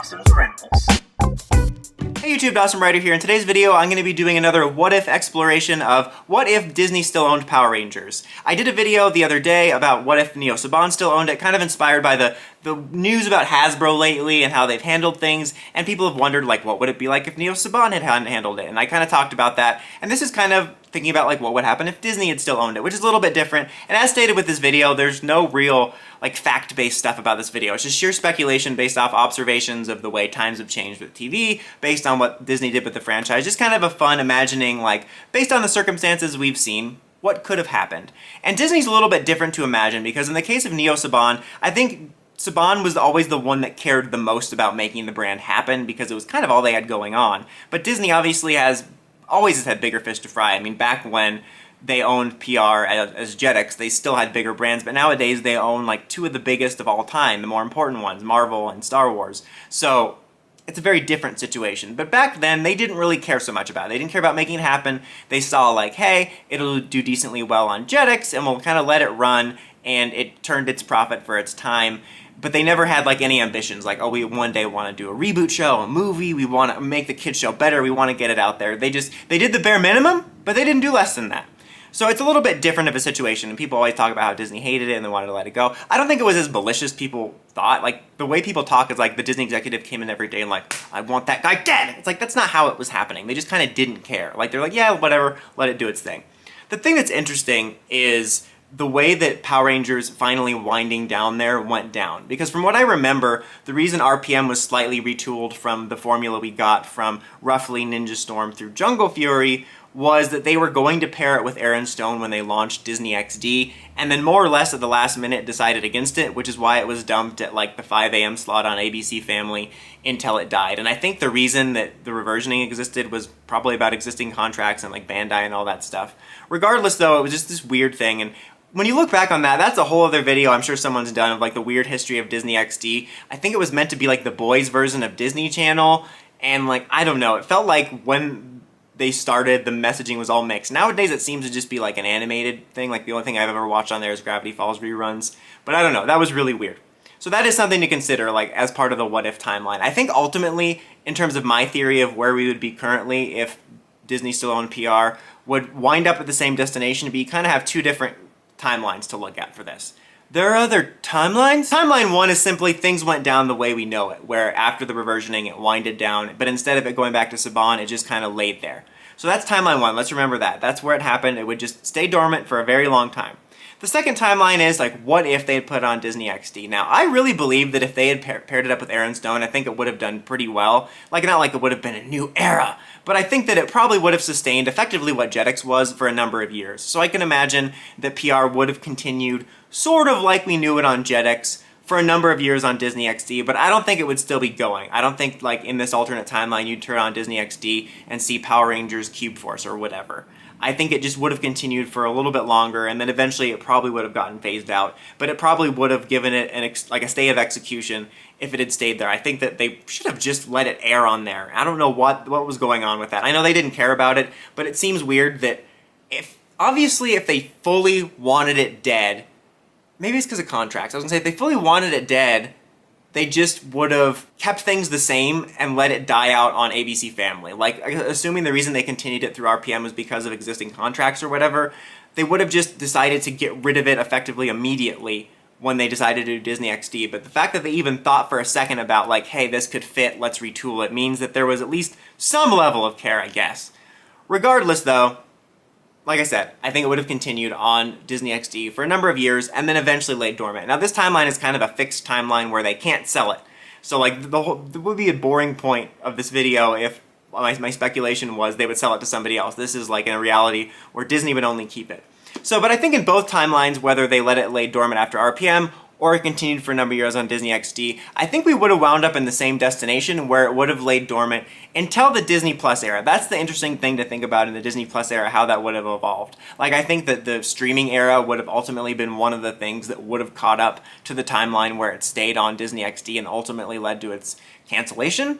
Dawson's Rambles. Hey YouTube, Dawson Ryder here. In today's video, I'm going to be doing another what-if exploration of what if Disney still owned Power Rangers. I did a video the other day about what if Saban still owned it, kind of inspired by the news about Hasbro lately and how they've handled things, and people have wondered, like, what would it be like if Saban had handled it? And I kind of talked about that, and this is kind of thinking about, like, what would happen if Disney had still owned it, which is a little bit different. And as stated with this video, there's no real, like, fact-based stuff about this video. It's just sheer speculation based off observations of the way times have changed with TV, based on what Disney did with the franchise. Just kind of a fun imagining, like, based on the circumstances we've seen, what could have happened. And Disney's a little bit different to imagine, because in the case of Saban, I think Saban was always the one that cared the most about making the brand happen, because it was kind of all they had going on. But Disney obviously always has had bigger fish to fry. I mean, back when they owned PR as Jetix, they still had bigger brands, but nowadays they own like two of the biggest of all time, the more important ones, Marvel and Star Wars. So it's a very different situation. But back then, they didn't really care so much about it. They didn't care about making it happen. They saw like, hey, it'll do decently well on Jetix, and we'll kind of let it run, and it turned its profit for its time. But they never had like any ambitions, like, oh, we one day want to do a reboot show, a movie, we want to make the kids show better, we want to get it out there. They did the bare minimum, but they didn't do less than that. So it's a little bit different of a situation, and people always talk about how Disney hated it and they wanted to let it go. I don't think it was as malicious people thought. Like, the way people talk is like the Disney executive came in every day and like, I want that guy dead! It's like, that's not how it was happening. They just kind of didn't care. Like, they're like, yeah, whatever, let it do its thing. The thing that's interesting is the way that Power Rangers finally winding down there went down. Because from what I remember, the reason RPM was slightly retooled from the formula we got from roughly Ninja Storm through Jungle Fury was that they were going to pair it with Aaron Stone when they launched Disney XD, and then more or less at the last minute decided against it, which is why it was dumped at like the 5 a.m. slot on ABC Family until it died. And I think the reason that the reversioning existed was probably about existing contracts and like Bandai and all that stuff. Regardless though, it was just this weird thing, and when you look back on that, that's a whole other video I'm sure someone's done of like the weird history of Disney XD. I think it was meant to be like the boys version of Disney Channel, and like, I don't know, it felt like when they started, the messaging was all mixed. Nowadays it seems to just be like an animated thing, like the only thing I've ever watched on there is Gravity Falls reruns, but I don't know, that was really weird. So that is something to consider, like, as part of the what if timeline. I think ultimately, in terms of my theory of where we would be currently if Disney still owned PR, would wind up at the same destination, but you kind of have two different timelines to look at for this. There are other timelines? Timeline 1 is simply things went down the way we know it, where after the reversioning it winded down, but instead of it going back to Saban, it just kind of laid there. So that's timeline 1, let's remember that. That's where it happened, it would just stay dormant for a very long time. The second timeline is, like, what if they had put on Disney XD? Now, I really believe that if they had paired it up with Aaron Stone, I think it would have done pretty well. Like, not like it would have been a new era, but I think that it probably would have sustained effectively what Jetix was for a number of years. So I can imagine that PR would have continued sort of like we knew it on Jetix for a number of years on Disney XD, but I don't think it would still be going. I don't think, like, in this alternate timeline, you'd turn on Disney XD and see Power Rangers Cube Force or whatever. I think it just would have continued for a little bit longer, and then eventually it probably would have gotten phased out, but it probably would have given it like a stay of execution if it had stayed there. I think that they should have just let it air on there. I don't know what was going on with that. I know they didn't care about it, but it seems weird that obviously if they fully wanted it dead, maybe it's because of contracts. I was gonna say, if they fully wanted it dead, they just would have kept things the same and let it die out on ABC Family. Like, assuming the reason they continued it through RPM was because of existing contracts or whatever, they would have just decided to get rid of it effectively immediately when they decided to do Disney XD. But the fact that they even thought for a second about, like, hey, this could fit, let's retool it, means that there was at least some level of care, I guess. Regardless, though, like I said, I think it would have continued on Disney XD for a number of years and then eventually laid dormant. Now this timeline is kind of a fixed timeline where they can't sell it. So like there would be a boring point of this video if my speculation was they would sell it to somebody else. This is like in a reality where Disney would only keep it. So, but I think in both timelines, whether they let it lay dormant after RPM or it continued for a number of years on Disney XD, I think we would have wound up in the same destination where it would have laid dormant until the Disney Plus era. That's the interesting thing to think about in the Disney Plus era, how that would have evolved. Like, I think that the streaming era would have ultimately been one of the things that would have caught up to the timeline where it stayed on Disney XD and ultimately led to its cancellation.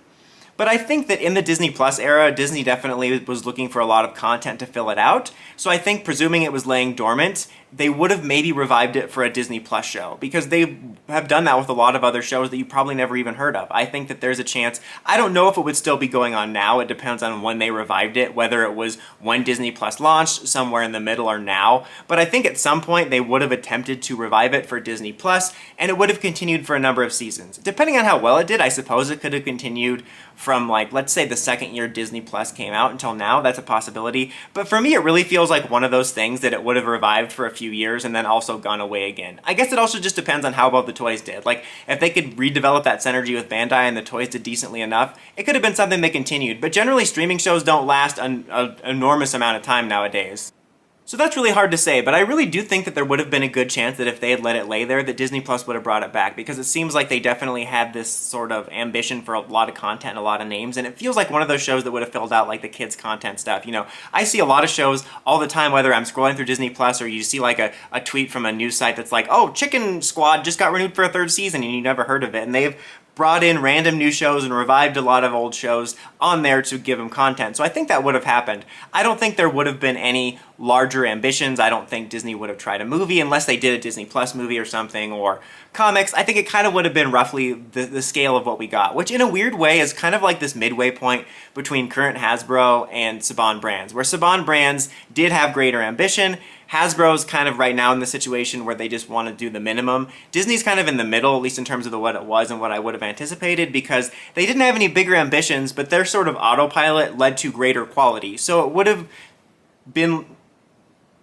But I think that in the Disney Plus era, Disney definitely was looking for a lot of content to fill it out. So I think, presuming it was laying dormant, they would have maybe revived it for a Disney Plus show, because they have done that with a lot of other shows that you probably never even heard of. I think that there's a chance. I don't know if it would still be going on now. It depends on when they revived it, whether it was when Disney Plus launched, somewhere in the middle, or now. But I think at some point they would have attempted to revive it for Disney Plus, and it would have continued for a number of seasons. Depending on how well it did, I suppose it could have continued from, like, let's say the second year Disney Plus came out until now. That's a possibility. But for me, it really feels like one of those things that it would have revived for a few years and then also gone away again. I guess it also just depends on how well the toys did. Like, if they could redevelop that synergy with Bandai and the toys did decently enough, it could have been something they continued. But generally, streaming shows don't last an enormous amount of time nowadays. So that's really hard to say, but I really do think that there would have been a good chance that if they had let it lay there, that Disney Plus would have brought it back, because it seems like they definitely had this sort of ambition for a lot of content, a lot of names, and it feels like one of those shows that would have filled out like the kids' content stuff. You know, I see a lot of shows all the time, whether I'm scrolling through Disney Plus or you see like a tweet from a news site that's like, oh, Chicken Squad just got renewed for a third season, and you never heard of it, and they've brought in random new shows and revived a lot of old shows on there to give them content. So I think that would have happened. I don't think there would have been any larger ambitions. I don't think Disney would have tried a movie unless they did a Disney Plus movie or something, or comics. I think it kind of would have been roughly the scale of what we got, which in a weird way is kind of like this midway point between current Hasbro and Saban Brands, where Saban Brands did have greater ambition. Hasbro's kind of right now in the situation where they just want to do the minimum. Disney's kind of in the middle, at least in terms of what it was and what I would have anticipated, because they didn't have any bigger ambitions, but their sort of autopilot led to greater quality. So it would have been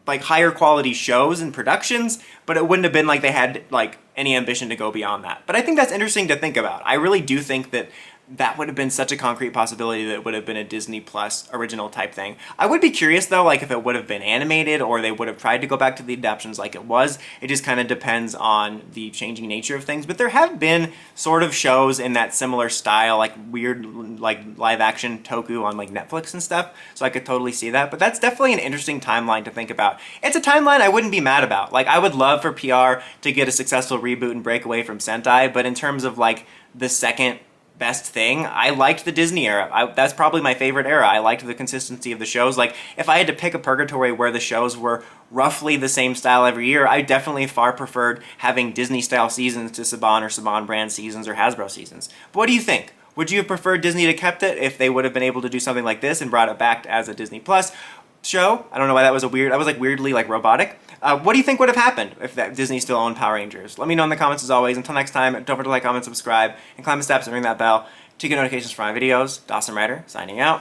like higher quality shows and productions, but it wouldn't have been like they had like any ambition to go beyond that. But I think that's interesting to think about. I really do think that that would have been such a concrete possibility that it would have been a Disney Plus original type thing. I would be curious though, like if it would have been animated or they would have tried to go back to the adaptations like it was. It just kind of depends on the changing nature of things. But there have been sort of shows in that similar style, like weird like live action toku on like Netflix and stuff. So I could totally see that. But that's definitely an interesting timeline to think about. It's a timeline I wouldn't be mad about. Like I would love for PR to get a successful reboot and break away from Sentai, but in terms of like the second best thing, I liked the Disney era. That's probably my favorite era. I liked the consistency of the shows. Like, if I had to pick a purgatory where the shows were roughly the same style every year, I definitely far preferred having Disney-style seasons to Saban or Saban Brand seasons or Hasbro seasons. But what do you think? Would you have preferred Disney to kept it if they would have been able to do something like this and brought it back as a Disney Plus show? I don't know why that was that was like weirdly like robotic. What do you think would have happened if that Disney still owned Power Rangers? Let me know in the comments as always. Until next time, don't forget to like, comment, subscribe, and climb the steps and ring that bell to get notifications for my videos. Dawson Ryder, signing out.